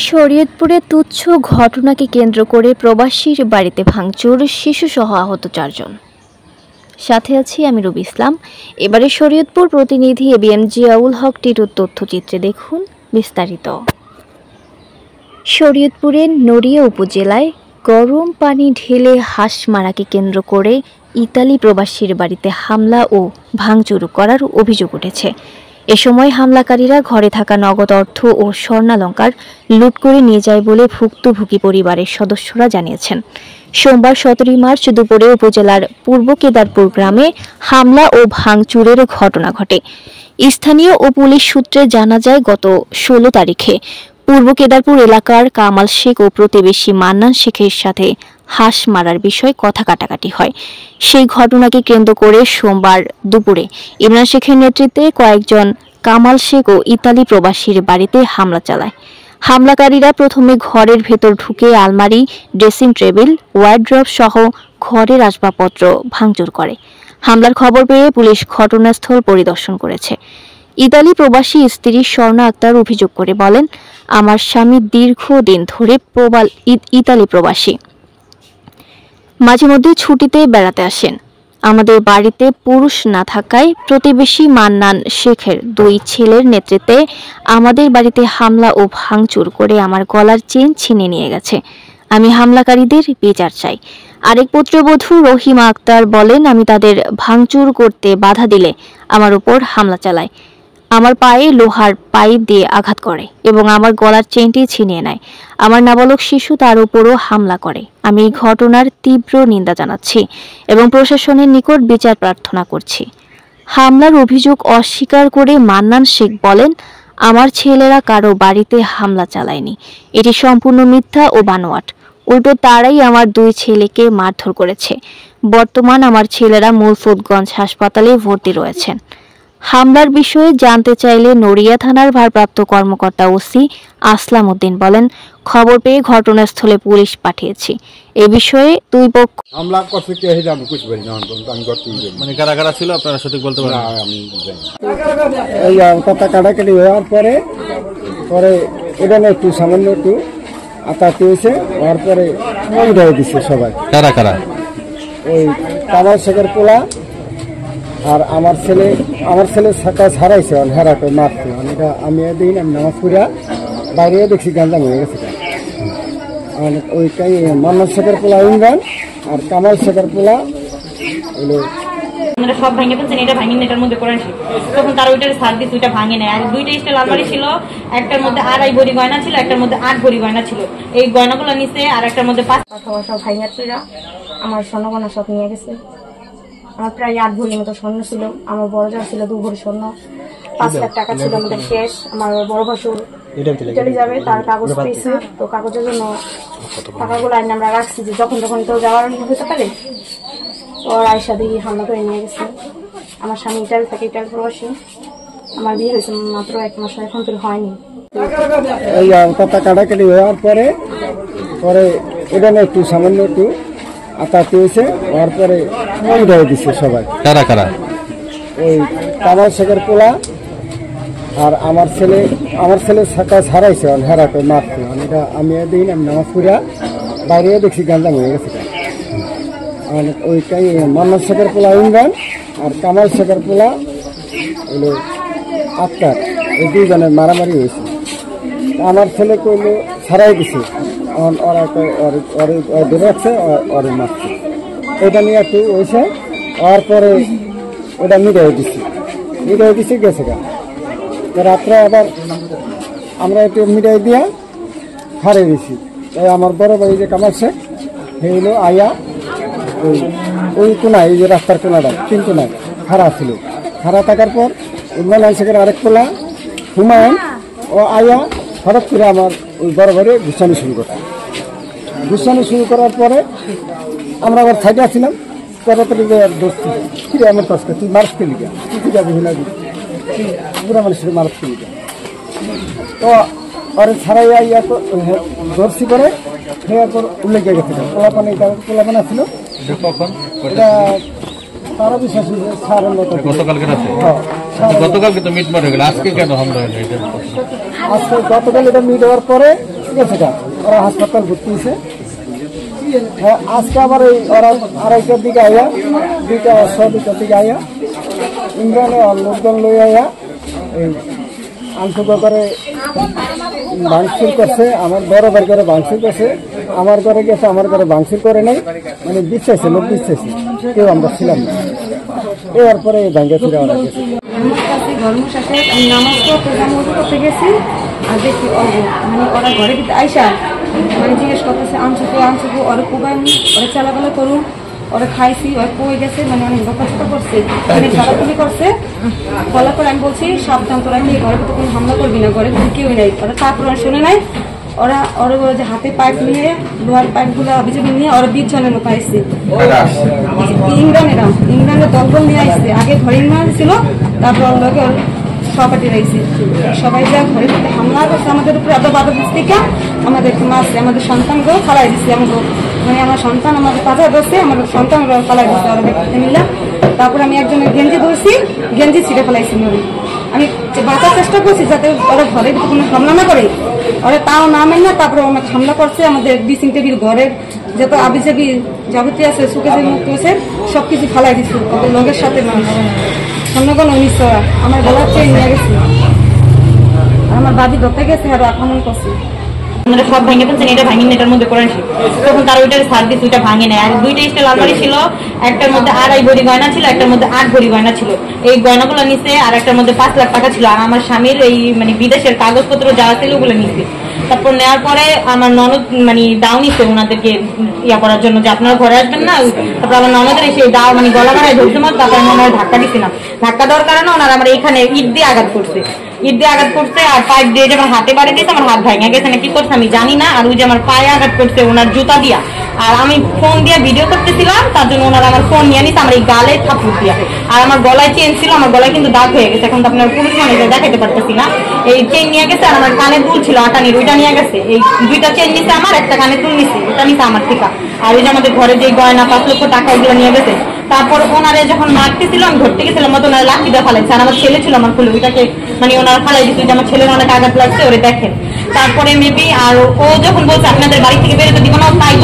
শরীয়তপুরে তুচ্ছ ঘটনাকে কেন্দ্র করে প্রবাসীর বাড়িতে ভাঙচুর, শিশুসহ আহত 4 জন। সাথে আছি আমি রবি ইসলাম। এবারে শরীয়তপুর প্রতিনিধি এবিএম জিয়াউল হক টিটুর তথ্যচিত্রে দেখুন বিস্তারিত। শরীয়তপুরের নড়িয়া উপজেলায় গরম পানি ঢেলে হাঁস মারাকে কেন্দ্র করে ইতালি প্রবাসীর বাড়িতে হামলা ও ভাঙচুর করার অভিযোগ উঠেছে। এ সময় হামলাকারীরা ঘরে থাকা নগদ অর্থ ও স্বর্ণালংকার লুট করে নিয়ে যায় বলে ভুক্তভোগী পরিবারের সদস্যরা জানিয়েছেন। সোমবার 17 মার্চ দুপুরে উপজেলার পূর্ব কেদারপুর গ্রামে হামলা ও ভাঙচুরের ঘটনা ঘটে। স্থানীয় ও পুলিশ সূত্রে জানা যায়, গত 16 তারিখে পূর্ব কেদারপুর এলাকার কামাল শেখ ও প্রতিবেশী মান্নান শেখের সাথে হাঁস মারার বিষয়ে কথা কাটাকাটি হয়। সেই ঘটনাকে কেন্দ্র করে সোমবার দুপুরে ইমরান শেখের নেতৃত্বে কয়েকজন কামাল শেখ ও ইতালি প্রবাসীর বাড়িতে হামলা চালায়। হামলাকারীরা প্রথমে ঘরের ভেতর ঢুকে আলমারি, ড্রেসিং টেবিল, ওয়ার্ড্রব সহ ঘরের আসবাবপত্র ভাঙচুর করে। হামলার খবর পেয়ে পুলিশ ঘটনাস্থল পরিদর্শন করেছে। ইতালি প্রবাসী স্ত্রী স্বর্ণা আক্তার অভিযোগ করে বলেন, আমার স্বামী দীর্ঘদিন ধরে ইতালি প্রবাসী, মাঝে মধ্যে ছুটিতে বেড়াতে আসেন। আমাদের বাড়িতে পুরুষ না থাকায় প্রতিবেশী মান্নান শেখের 2 ছেলের নেতৃত্বে আমাদের বাড়িতে হামলা ও ভাঙচুর করে আমার গলার চেন ছিনিয়ে নিয়ে গেছে। আমি হামলাকারীদের বিচার চাই। আরেক পুত্রবধূ রহিমা আক্তার বলেন, আমি তাদের ভাঙচুর করতে বাধা দিলে আমার উপর হামলা চালায়। আমার পায়ে লোহার পাইপ দিয়ে আঘাত করে এবং আমার গলার চেনটি ছিনিয়ে নেয়। আমার নাবালক শিশু তার উপরও হামলা করে। আমি এই ঘটনার তীব্র নিন্দা জানাচ্ছি এবং প্রশাসনের নিকট বিচার প্রার্থনা করছি। হামলার অভিযোগ অস্বীকার করে মান্নান শেখ বলেন, আমার ছেলেরা কারো বাড়িতে হামলা চালায়নি। এটি সম্পূর্ণ মিথ্যা ও বানোয়াট। উল্টো তারাই আমার 2 ছেলেকে মারধর করেছে। বর্তমান আমার ছেলেরা মুলফুতগঞ্জ হাসপাতালে ভর্তি রয়েছেন। হামলার বিষয়ে জানতে চাইলে নড়িয়া থানার ভারপ্রাপ্ত কর্মকর্তা ওসি আসলাম উদ্দিন বলেন, খবর পেয়ে ঘটনাস্থলে পুলিশ পাঠিয়েছি। এ বিষয়ে 2 পক্ষ হামলা করছে কে এটা আমি কিছু বলি না, আমি করতে মানে কারা কারা ছিল আপনারা সঠিক বলতে পারেন? আমি জানি এই কথা কাটাকাটি হওয়ার পরে এটা না একটু সামান্য একটু আতাতে হয়েছে, হওয়ার পরে উঠে দিচ্ছে সবাই। কারা কারা? ওই কামাল শেখের পোলা আর আমার ছেলে কাজ হারাইছে, হেরাতে মারছে। এটা আমি দিন আমি নামাজ পড়িয়া বাইরে দেখছি গাঞ্জাম হয়ে গেছে। ওইটাই মান্নান শেখের পোলা ইমরান আর কামাল শেখের পোলা হলো সব ভাঙে ফেলছেন, এটা ভাঙিনি, এটার মধ্যে করে তখন তারা ওইটার সার্ভিস ওইটা ভাঙে নেয়। আর 2টা স্টাইল আলমারি ছিল, একটার মধ্যে 2.5 ভরি গয়না ছিল, একটার মধ্যে 8 ভরি গয়না ছিল। এই গয়নাগুলো নিচে আর একটার মধ্যে 5 সব ভাঙে আমার স্বর্ণ গয়না সব নিয়ে গেছে। আমার প্রায় 8 ভরির মতো স্বর্ণ ছিল। আমার বড় যা ছিল 2 ভরি স্বর্ণ, 5 লাখ টাকা ছিল আমাদের শেষ। আমার বড় ভাসুর চলে যাবে, তার কাগজ পেয়েছে, তো কাগজের জন্য টাকাগুলো আইন আমরা রাখছি যে যখন তো যাওয়ার হতে পারে। ওর আয়সা দিয়ে হামলা করে নিয়ে গেছে। আমার স্বামী ইটালি থাকে, ইটালি প্রবাসী। আমার বিয়ে হয়েছে মাত্র 1 মাস, এখন তো হয়নি। এই কথা কাটাকাটি হওয়ার পরে এটা না একটু সামান্য একটু আতাতে হয়েছে, হওয়ার পরে উঠে দিচ্ছে সবাই। কারা কারা? ওই কামাল শেখের পোলা আর আমার ছেলে কাজ হারাইছে, হেরাতে মারছে। এটা আমি দিন আমি নামাজ পড়িয়া বাইরে দেখছি গাঞ্জাম হয়ে গেছে। ওইটাই মান্নান শেখের পোলা ইমরান আর কামাল শেখের পোলা হলো আক্তার, এই 2 জনের মারামারি হয়েছে। আমার ছেলে কইলো ছাড়াই দিছে, ওরা ধরে রাখছে, ওরে মারছে। এটা নিয়ে একটু হয়েছে, হওয়ার পরে ওটা মিটাই দিছি গেছে গা। রাত্রে আবার আমরা একটু মিটাই দিয়া হারিয়ে দিছি। তাই আমার বড় ভাই যে কামাল শেখ হইলো আয়া ওই কোনায়, এই যে রাস্তার কোনাটা 3 কোনায় খাড়া ছিল। খাড়া থাকার পর ইমরান শেখের আরেক পোলা হুমায়ুন ও আয়া হঠাৎ করে আমার ওই বড় ভাইরে গুছানি শুরু করার পরে আমরা আবার সাইডে আসছিলাম। তাড়াতাড়ি ফিরে আমার কাছে তুই মার্চ খেলি গা, তুই যাবি না, পুরা মানুষের মার্চ খেলি গা। তো ওরে ছাড়াইয়া ইয়া ধরছি করে উল্লেখে গেছে। পোলাপানা ছিল এটা তারা বিশ্বাস সারের মতো। গতকালকে তো মিটমাট হয়ে গেল, আজকে কেন হামলা হলো? আজকে গতকাল এটা মিট হওয়ার পরে ঠিক আছে ওরা হাসপাতাল ভর্তি হয়েছে। হ্যাঁ, আজকে আবার এই ওরা 2:30টার দিকে আইয়া 2:15 দিকে আইয়া ইমরানে লোকজন লই আইয়া এই আংশু করে ভাঙচুর করছে, আমার বড় ভাই করে ভাঙচুর করছে, আমার ঘরে গেছে, আমার ঘরে ভাঙচুর করে নাই, মানে বিশ্বাসে লোক বিশ্বাসে কেউ আমরা ছিলাম না। এরপরে ভাঙ্গে ফিরে ওরা গেছে। আমি নামাজ করতে গেছি আর দেখি মানে ওরা ঘরে কিন্তু আইসা মানে জিজ্ঞেস করতেছে আনছুকু ওরা কুবাইনি, ওরা চালাবালা করুন, ওরা খাইছি, ওরা কই গেছে, মানে অনেক বকাচকা করছে, চালাতুলি করছে। বলার পর আমি বলছি সাবধান, তোরা কি ঘরে তো কোনো হামলা করবি না, ঘরে তো কেউই নাই। ওরা তারপর শুনে নাই, ওরা যে হাতে পাইপ নিয়ে লোহার পাইপগুলো অভিযোগ নিয়ে ওরা 20 জনের মতো আসছে। ইংল্যান্ডের দলবল নিয়ে আসছে, আগে ঘরে ইংল্যান্ড ছিল, তারপর ওর লোকে সহপাঠী রয়েছে, সবাই যা ঘরে হামলা করছে আমাদের উপরে, এত বাধা থেকে আমাদেরকে মারছে, আমাদের সন্তানকেও ফালাই দিচ্ছে, মানে আমার সন্তান আমাদের পাথর ধরছে, আমাদের সন্তান ফালাই দিচ্ছে ওরা দেখতে নিলাম। তারপর আমি একজনের গেঞ্জি ধরছি, গেঞ্জি ছিঁড়ে ফেলাইছি। আমি বাঁচার চেষ্টা করছি যাতে ওরা ঘরে কোনো হামলা না করে, ওরা তাও নামেন না। তারপরে অনেক হামলা করছে আমাদের ড্রেসিং টেবিল, ঘরের যত আবিজাবি যাবতীয় আছে, সুখে যে মুক্ত আছে সবকিছু ফালাই দিচ্ছে ওদের লোকের সাথে। সন্ন্যগণ 1900 আমার গলার চেয়ে নিয়ে গেছে, আর আমার বাদি ধরতে গেছে আর আক্রমণ করছে। সব ভেঙে ফেলছেন, এটা ভাঙিন এটার মধ্যে করে আসি। তখন তার ওইটার সার্ভিস ওইটা ভাঙে নেয়। আর 2টা স্টিল আলমারি ছিল, একটার মধ্যে 2.5 ভরি গয়না ছিল, একটার মধ্যে 8 ভরি গয়না ছিল। এই গয়নাগুলো নিছে, আর একটার মধ্যে 5 লাখ টাকা ছিল। আর আমার স্বামীর এই মানে বিদেশের কাগজপত্র যা ছিল ওগুলো নিছে। তারপর নেওয়ার পরে আমার ননদ মানে দাও নিছে ওনাদেরকে ইয়া করার জন্য যে আপনারা ঘরে আসবেন না। তারপর আমার ননদের এসে দাও মানে গলা মারায় ধরছে, তারপর ওনারা ধাক্কা দিছিলাম। ধাক্কা দেওয়ার কারণে ওনারা আমার এইখানে ইট দিয়ে আঘাত করছে, আর পাইপ দিয়ে যে আমার হাতে বাড়ি দিয়েছে, আমার হাত ভাঙা গেছে না কি করছে আমি জানি না। আর ওই যে আমার পায়ে আঘাত করছে ওনার জুতা দিয়া। আর আমি ফোন দিয়ে ভিডিও করতেছিলাম, তার জন্য ওনারা আমার ফোন নিয়ে নিচ্ছে আমার এই গালে থাপ্পড় দিয়া। আর আমার গলায় চেন ছিল, আমার গলায় কিন্তু দাগ হয়ে গেছে। এখন তো আপনার পুলিশ মানে দেখাতে পারতেছি না। এই চেন নিয়ে গেছে, আর আমার কানের দুল ছিল আটানির, ওইটা নিয়ে গেছে। এই 2টা চেন নিছে আমার, একটা কানের দুল নিছে, ওটা নিছে আমার থেকে। আর ওই যে আমাদের ঘরে যে গয়না 5 লক্ষ টাকা ওগুলো নিয়ে গেছে। তারপর ওনারে যখন মারতেছিল আমি ধরতে গেছিলাম, মতো ওনারা লাঠি দিয়ে ফালাইছে। আর আমার ছেলে ছিল আমার খুলে, ওইটাকে মানে ওনারা ফালাই দিচ্ছে যে আমার ছেলের অনেক আঘাত লাগছে, ওরে দেখেন। তারপরে মেবি আর ও যখন বলছে আপনাদের বাড়ি থেকে বেরোতে দিব না, তাই